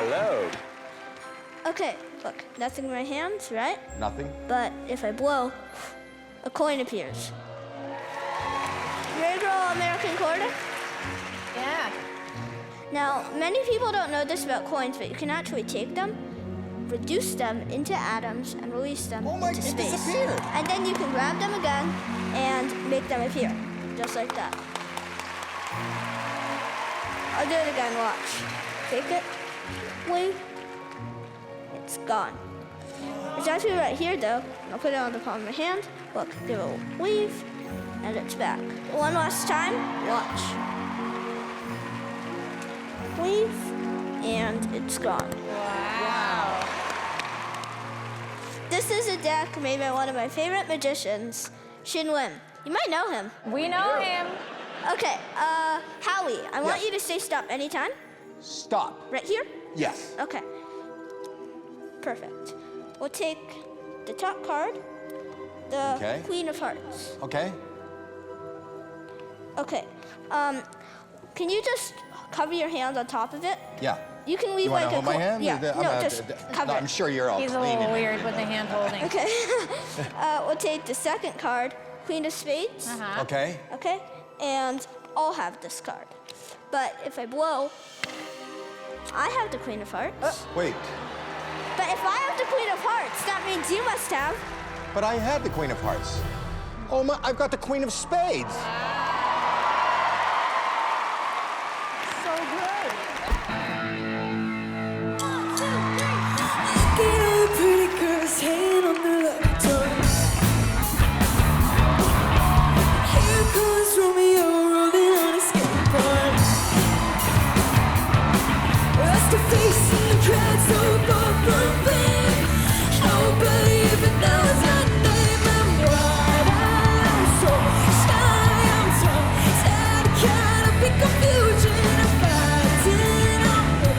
Hello. Okay, look, nothing in my hands, right? Nothing? But if I blow, a coin appears. You ready to roll American quarter? Yeah. Now, many people don't know this about coins, but you can actually take them, reduce them into atoms, and release them into space. Disappeared. And then you can grab them again and make them appear, just like that. I'll do it again, watch. Take it, wave, it's gone. It's actually right here though. I'll put it on the palm of my hand. Look, give it a wave, and it's back. One last time, watch. Wave, and it's gone. Wow. This is a deck made by one of my favorite magicians, Shin Lim. You might know him. We know him. Okay, Howie, I want you to say stop anytime. Stop. Right here? Yes. Okay. Perfect. We'll take the top card, the Queen of Hearts. Okay. Okay. Can you just cover your hands on top of it? Yeah. You can leave You like want to hold my hand? Yeah. No, just cover I'm it. sure you're all He's a clean. little weird with the hand holding. Okay. We'll take the second card, Queen of Spades. Okay. Okay. And I'll have this card. But if I blow, I have the Queen of Hearts. Wait. But if I have the Queen of Hearts, that means you must have. But I had the Queen of Hearts. Oh my! I've got the Queen of Spades. So good. Looking at a pretty girl's hand on the lucky charm. Here comes Romeo rolling on a skateboard. Rest her face in the crowd, so far from fame. Nobody even knows her name. I'm wide, I'm so shy, I'm so sad. Can't be confusion. I'm fighting on the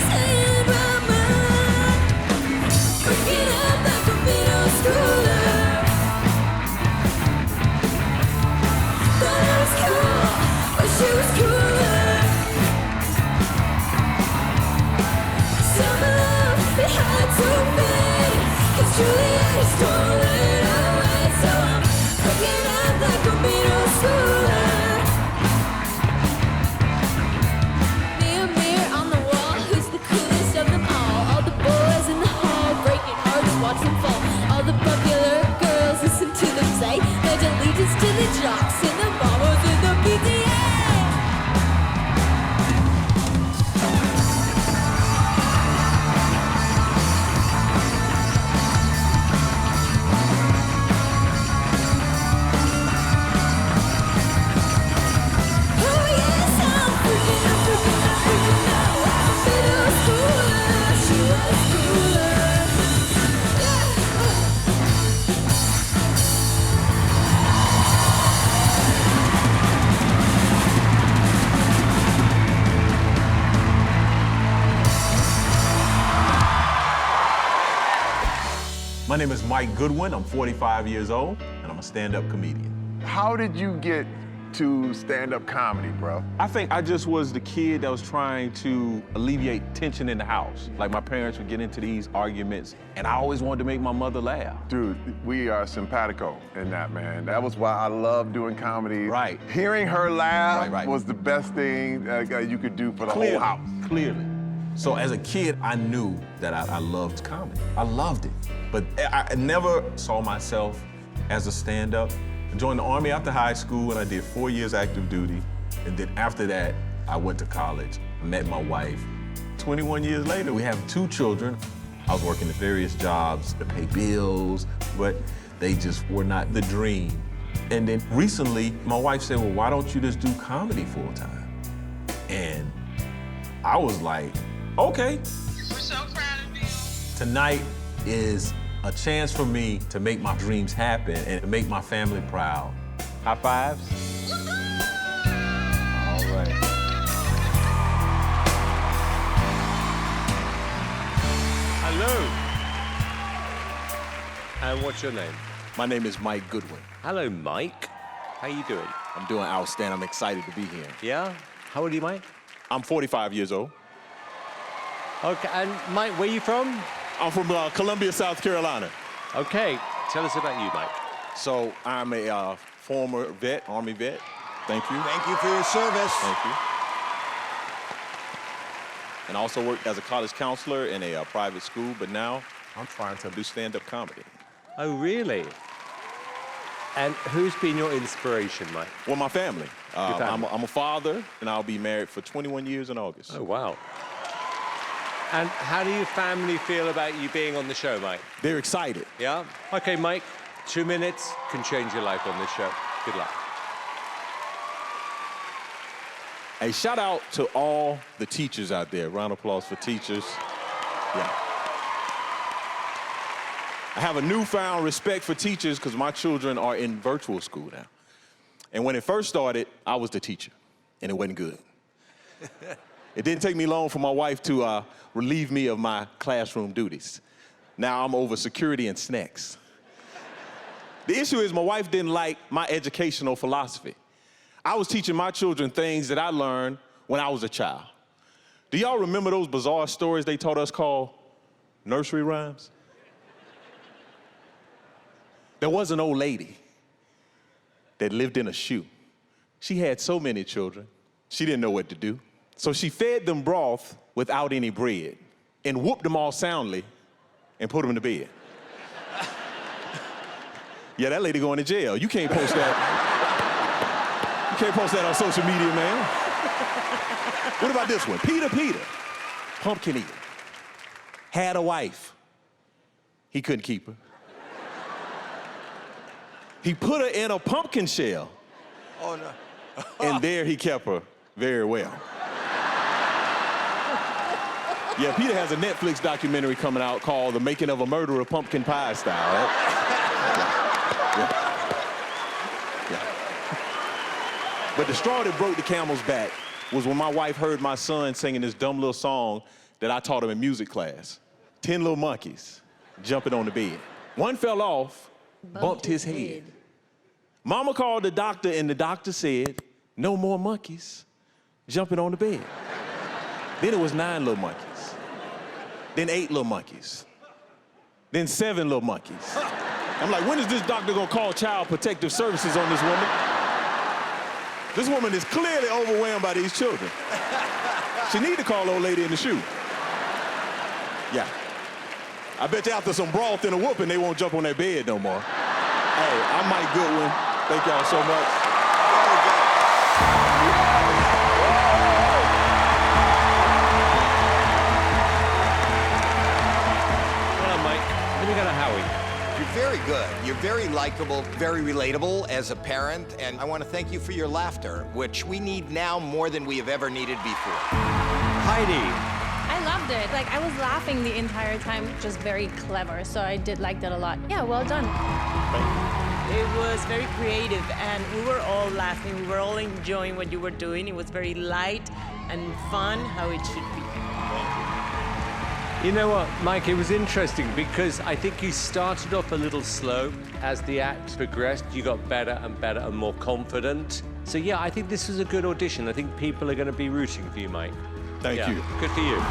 same mind. Breaking up like a middle schooler. Thought I was cool, but she was cooler. Summer love, it had to be, 'cause Juliet stole it away. So I'm breaking up like a middle schooler. Mirror on the wall, who's the coolest of them all? All the boys in the hall breaking hearts, watch them fall. All the popular girls listen to them say, pledge allegiance to the jocks and the mamas in the PTA. Oh yes, I'm freaking out, freaking out, freaking out. I'm a middle schooler, she was cooler. My name is Mike Goodwin. I'm 45 years old, and I'm a stand-up comedian. How did you get to stand-up comedy, bro? I think I just was the kid that was trying to alleviate tension in the house. Like, my parents would get into these arguments, and I always wanted to make my mother laugh. Dude, we are simpatico in that, man. That was why I love doing comedy. Right. Hearing her laugh Right. was the best thing you could do for the whole house. Clearly. So as a kid, I knew that I loved comedy. I loved it. But I never saw myself as a stand-up. I joined the Army after high school, and I did 4 years active duty. And then after that, I went to college, met my wife. 21 years later, we have 2 children. I was working at various jobs to pay bills, but they just were not the dream. And then recently, my wife said, well, why don't you just do comedy full time? And I was like, okay. We're so proud of you. Tonight is a chance for me to make my dreams happen and to make my family proud. High fives. All right. Hello. And what's your name? My name is Mike Goodwin. Hello, Mike. How you doing? I'm doing outstanding. I'm excited to be here. Yeah? How old are you, Mike? I'm 45 years old. Okay, and Mike, where are you from? I'm from Columbia, South Carolina. Okay, tell us about you, Mike. So I'm a former vet, Army vet. Thank you. Thank you for your service. Thank you. And I also worked as a college counselor in a private school, but now I'm trying to do stand-up comedy. Oh, really? And who's been your inspiration, Mike? Well, my family. Your family. I'm a father, and I'll be married for 21 years in August. Oh, wow. And how do your family feel about you being on the show, Mike? They're excited. Yeah? Okay, Mike, 2 minutes can change your life on this show. Good luck. A shout out to all the teachers out there. Round of applause for teachers. Yeah. I have a newfound respect for teachers because my children are in virtual school now. And when it first started, I was the teacher, and it wasn't good. It didn't take me long for my wife to relieve me of my classroom duties. Now I'm over security and snacks. The issue is my wife didn't like my educational philosophy. I was teaching my children things that I learned when I was a child. Do y'all remember those bizarre stories they taught us called nursery rhymes? There was an old lady that lived in a shoe. She had so many children, she didn't know what to do. So she fed them broth without any bread and whooped them all soundly and put them to bed. Yeah, that lady going to jail. You can't post that. You can't post that on social media, man. What about this one? Peter, pumpkin eater, had a wife. He couldn't keep her. He put her in a pumpkin shell. Oh, no. And there he kept her very well. Yeah, Peter has a Netflix documentary coming out called The Making of a Murderer Pumpkin Pie Style. Right? Yeah. But the straw that broke the camel's back was when my wife heard my son singing this dumb little song that I taught him in music class. 10 little monkeys jumping on the bed. One fell off, bumped his head. Mama called the doctor, and the doctor said, no more monkeys jumping on the bed. Then it was 9 little monkeys. Then 8 little monkeys. Then 7 little monkeys. I'm like, when is this doctor gonna call Child Protective Services on this woman? This woman is clearly overwhelmed by these children. She need to call old lady in the shoe. Yeah. I bet you after some broth and a whooping, they won't jump on their bed no more. Hey, I'm Mike Goodwin. Thank y'all so much. Hello, Mike. Let me go to Howie. You're very good. You're very likable, very relatable as a parent, and I want to thank you for your laughter, which we need now more than we have ever needed before. Heidi. I loved it. Like, I was laughing the entire time, just very clever, so I did like that a lot. Yeah, well done. It was very creative, and we were all laughing. We were all enjoying what you were doing. It was very light and fun, how it should be. You know what, Mike, it was interesting because I think you started off a little slow. As the act progressed, you got better and better and more confident. So yeah, I think this was a good audition. I think people are going to be rooting for you, Mike. Thank you. Good for you.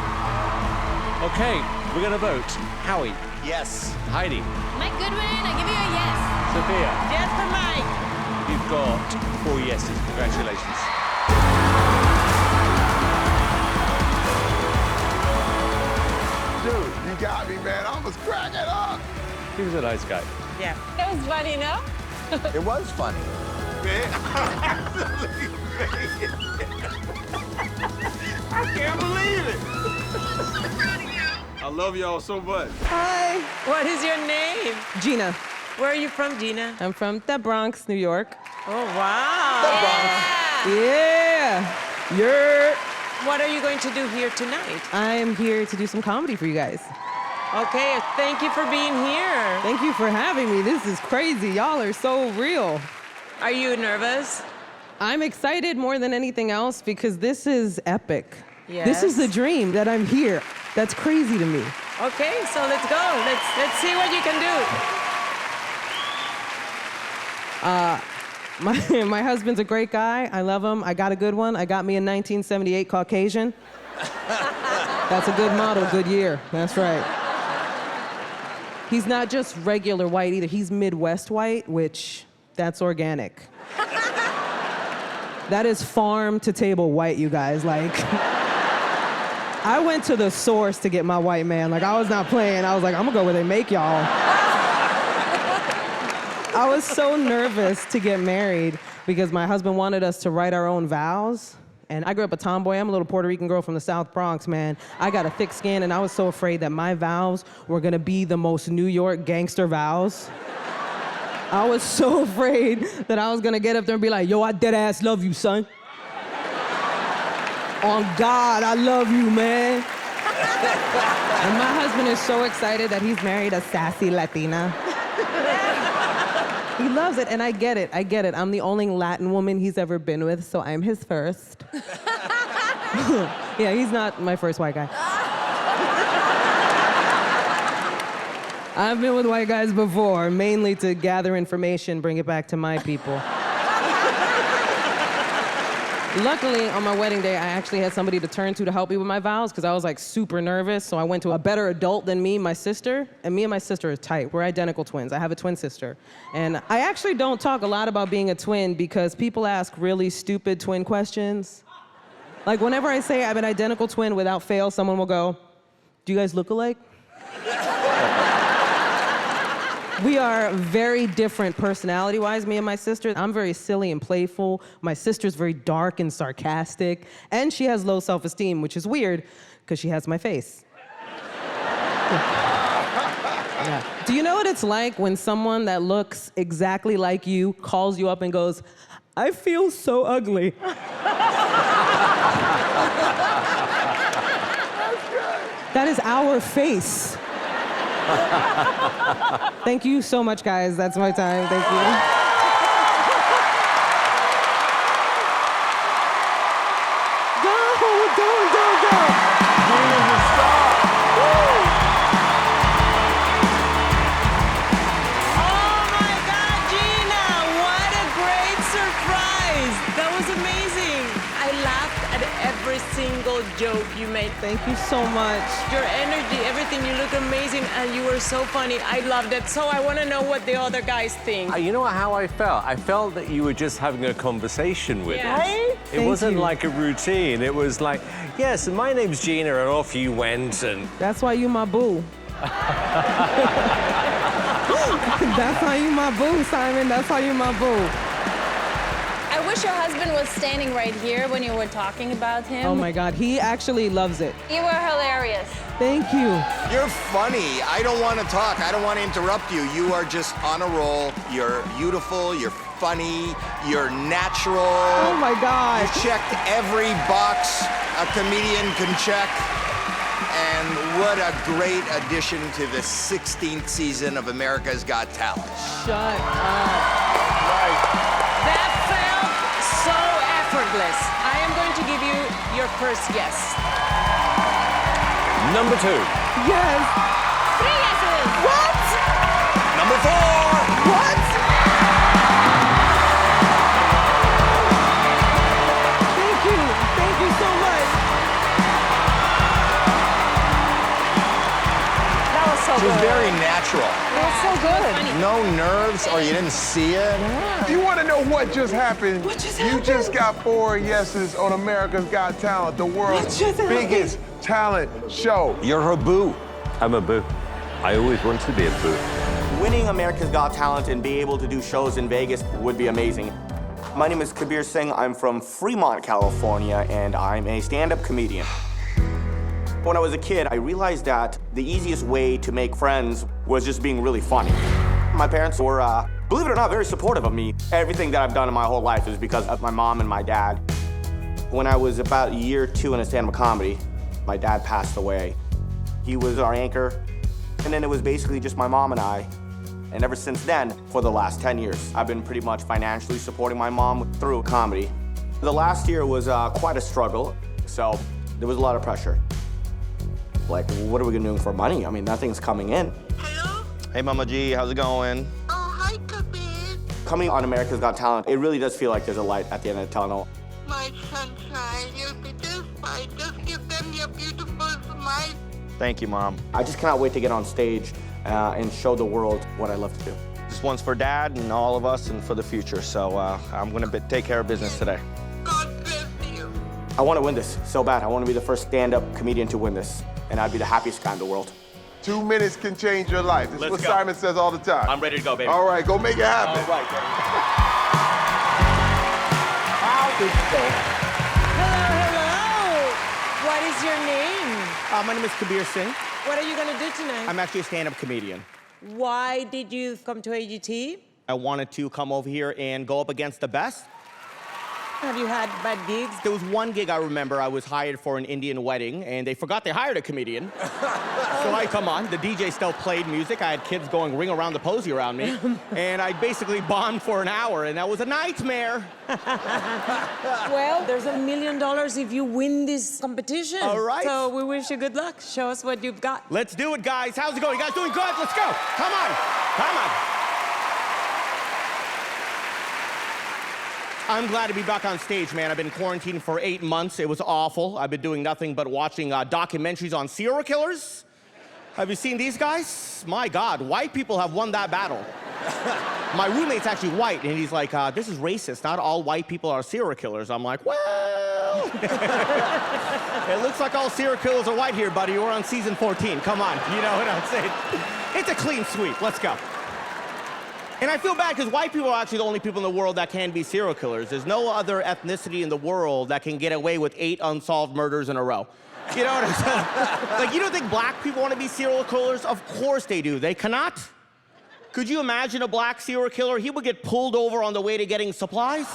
Okay, we're going to vote. Howie. Yes. Heidi. Mike Goodwin, I give you a yes. Sophia. Yes for Mike. You've got 4 yeses. Congratulations. Dude, you got me, man. I was cracking up. He was a nice guy. Yeah. That was funny, no? It was funny. Man, I can't believe it. I love y'all so much. Hi. What is your name? Gina. Where are you from, Gina? I'm from the Bronx, New York. Oh, wow. Yeah. You're. What are you going to do here tonight? I'm here to do some comedy for you guys. Okay, thank you for being here. Thank you for having me. This is crazy. Y'all are so real. Are you nervous? I'm excited more than anything else because this is epic. Yes. This is the dream that I'm here. That's crazy to me. Okay, so let's go. Let's see what you can do. My husband's a great guy. I love him. I got a good one. I got me a 1978 Caucasian. That's a good model, good year. That's right. He's not just regular white either. He's Midwest white, which that's organic. That is farm to table white, you guys. Like, I went to the source to get my white man. Like, I was not playing. I was like, I'm gonna go where they make y'all. I was so nervous to get married because my husband wanted us to write our own vows. And I grew up a tomboy. I'm a little Puerto Rican girl from the South Bronx, man. I got a thick skin, and I was so afraid that my vows were gonna be the most New York gangster vows. I was so afraid that I was gonna get up there and be like, yo, I dead ass love you, son. On God, I love you, man. And my husband is so excited that he's married a sassy Latina. He loves it, and I get it. I'm the only Latin woman he's ever been with, so I'm his first. Yeah, he's not my first white guy. I've been with white guys before, mainly to gather information, bring it back to my people. Luckily, on my wedding day, I actually had somebody to turn to help me with my vows because I was like super nervous. So I went to a better adult than me, my sister. And me and my sister are tight. We're identical twins. I have a twin sister. And I actually don't talk a lot about being a twin because people ask really stupid twin questions. Like whenever I say I'm an identical twin without fail, someone will go, do you guys look alike? We are very different personality-wise, me and my sister. I'm very silly and playful. My sister's very dark and sarcastic. And she has low self-esteem, which is weird, because she has my face. Yeah. Do you know what it's like when someone that looks exactly like you calls you up and goes, I feel so ugly? That is our face. Thank you so much, guys. That's my time. Thank you. Go! Gina's a star. Oh my God, Gina! What a great surprise! That was amazing. I laughed at every single joke you made. Thank you so much. Your energy, everything, you look amazing, and you were so funny. I loved it. So I want to know what the other guys think. You know how I felt? I felt that you were just having a conversation with us. Right? It wasn't like a routine. It was like, yes, my name's Gina, and off you went, and... That's why you my boo. That's why you my boo, Simon. That's why you my boo. I wish your husband was standing right here when you were talking about him. Oh my God, he actually loves it. You were hilarious. Thank you. You're funny. I don't want to talk. I don't want to interrupt you. You are just on a roll. You're beautiful. You're funny. You're natural. Oh my God. You checked every box a comedian can check. And what a great addition to the 16th season of America's Got Talent. Shut up. That felt so effortless. I am going to give you your first yes. Number 2. Yes. 3 yeses. What? Number 4. What? Thank you. Thank you so much. That was so It was good. very natural. That was so good. No nerves or you didn't see it. You want to know what just happened? What just happened? You just got 4 yeses on America's Got Talent, the world's biggest talent show. You're her boo. I'm a boo. I always wanted to be a boo. Winning America's Got Talent and be able to do shows in Vegas would be amazing. My name is Kabir Singh. I'm from Fremont, California, and I'm a stand-up comedian. When I was a kid, I realized that the easiest way to make friends was just being really funny. My parents were, believe it or not, very supportive of me. Everything that I've done in my whole life is because of my mom and my dad. When I was about year 2 in a stand-up comedy, my dad passed away. He was our anchor, and then it was basically just my mom and I. And ever since then, for the last 10 years, I've been pretty much financially supporting my mom through comedy. The last year was quite a struggle, so there was a lot of pressure. Like, what are we gonna do for money? I mean, nothing's coming in. Hello? Hey, Mama G, how's it going? Oh, hi, Kabir. Coming on America's Got Talent, it really does feel like there's a light at the end of the tunnel. My sunshine, you'll be just fine. Just give them your beautiful smile. Mike. Thank you, Mom. I just cannot wait to get on stage and show the world what I love to do. This one's for Dad and all of us and for the future, so I'm gonna take care of business today. God bless you. I wanna win this so bad. I wanna be the first stand-up comedian to win this, and I'd be the happiest guy in the world. 2 minutes can change your life. This is what Simon says all the time. I'm ready to go, baby. All right, go make it happen. All right, Hello. What is your name? my name is Kabir Singh. What are you gonna do tonight? I'm actually a stand-up comedian. Why did you come to AGT? I wanted to come over here and go up against the best. Have you had bad gigs? There was one gig I remember I was hired for an Indian wedding, and they forgot they hired a comedian. So I come on, the DJ still played music. I had kids going ring around the posy around me, and I basically bombed for an hour, and that was a nightmare. Well, there's $1 million if you win this competition. All right. So we wish you good luck. Show us what you've got. Let's do it, guys. How's it going? You guys doing good? Let's go. Come on. Come on. I'm glad to be back on stage, man. I've been quarantined for 8 months. It was awful. I've been doing nothing but watching documentaries on serial killers. Have you seen these guys? My God, white people have won that battle. My roommate's actually white, and he's like, this is racist. Not all white people are serial killers. I'm like, well. It looks like all serial killers are white here, buddy. We're on season 14. Come on, you know what I'm saying? It's a clean sweep. Let's go. And I feel bad because white people are actually the only people in the world that can be serial killers. There's no other ethnicity in the world that can get away with 8 unsolved murders in a row. You know what I'm saying? Like, you don't think black people want to be serial killers? Of course they do. They cannot. Could you imagine a black serial killer? He would get pulled over on the way to getting supplies.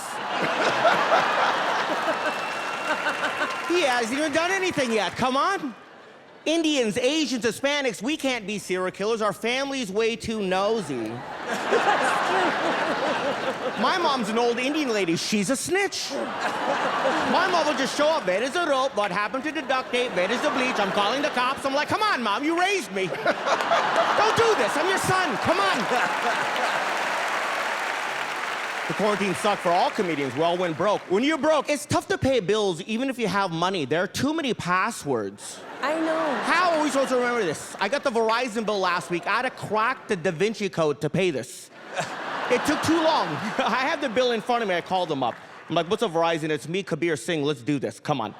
He hasn't even done anything yet. Come on. Indians, Asians, Hispanics, we can't be serial killers. Our family's way too nosy. My mom's an old Indian lady. She's a snitch. My mom will just show up. Where is the rope? What happened to the duct tape? Where is the bleach? I'm calling the cops. I'm like, come on, Mom, you raised me. Don't do this. I'm your son. Come on. The quarantine sucked for all comedians. We all went broke. When you're broke, it's tough to pay bills even if you have money. There are too many passwords. I know. How are we supposed to remember this? I got the Verizon bill last week. I had to crack the Da Vinci Code to pay this. It took too long. I have the bill in front of me. I called them up. I'm like, what's a Verizon? It's me, Kabir Singh. Let's do this. Come on.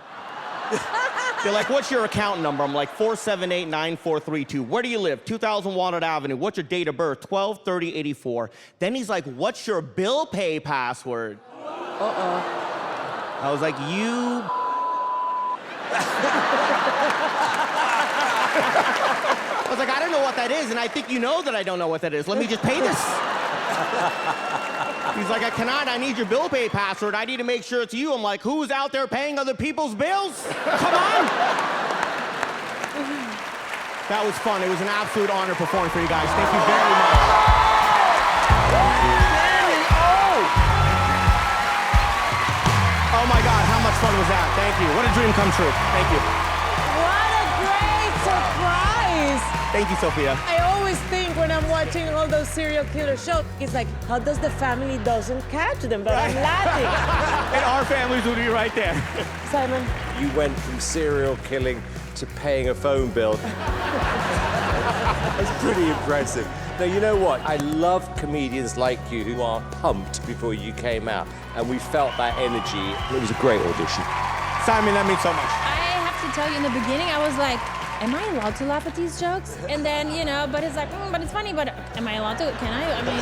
They're like, what's your account number? I'm like, 4789432. Where do you live? 2000 Walnut Avenue. What's your date of birth? 12/30/84. Then he's like, what's your bill pay password? Uh-oh. I was like, you... I was like, I don't know what that is, and I think you know that I don't know what that is. Let me just pay this. He's like, I cannot. I need your bill pay password. I need to make sure it's you. I'm like, who's out there paying other people's bills? Come on. That was fun. It was an absolute honor performing for you guys. Thank you very much. Oh my God, how much fun was that? Thank you. What a dream come true. Thank you. What a great surprise! Thank you, Sofia. I always think when I'm watching all those serial killer shows, it's like, how does the family doesn't catch them? But I'm laughing. And our families will be right there. Simon. You went from serial killing to paying a phone bill. That's pretty impressive. Now, you know what? I love comedians like you who are pumped before you came out. And we felt that energy. It was a great audition. Simon, that means so much. I have to tell you, in the beginning, I was like, am I allowed to laugh at these jokes? And then, you know, but it's like, but it's funny, but am I allowed to? Can I? I mean,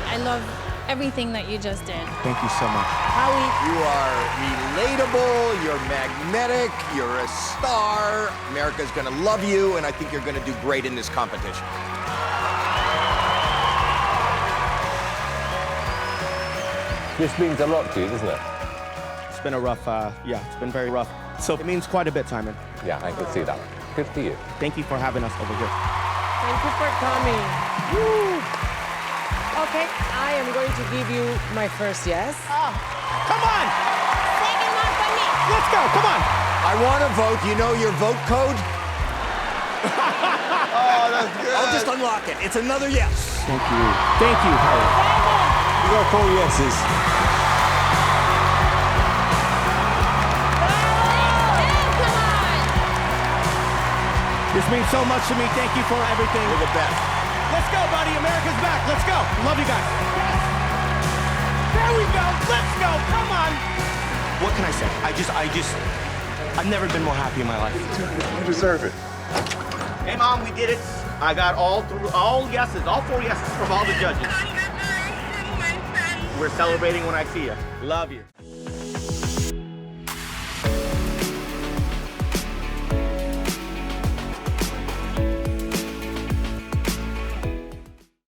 I love everything that you just did. Thank you so much. Howie. You are relatable, you're magnetic, you're a star. America's gonna love you, and I think you're gonna do great in this competition. This means a lot to you, doesn't it? It's been a rough, it's been very rough. So it means quite a bit, Simon. Yeah, I can see that. Good for you. Thank you for having us over here. Thank you for coming. Woo. Okay, I am going to give you my first yes. Come on! Second one for me. Let's go, come on! I want to vote. You know your vote code? Oh, that's good. I'll just unlock it. It's another yes. Thank you. Thank you, Howie. You got 4 yeses. means so much to me. Thank you for everything. You're the best. Let's go, buddy. America's back. Let's go. Love you guys. Yes. There we go. Let's go. Come on. What can I say? I've never been more happy in my life. You deserve it. Hey, Mom, we did it. I got all 4 yeses from all the judges. We're celebrating when I see you. Love you.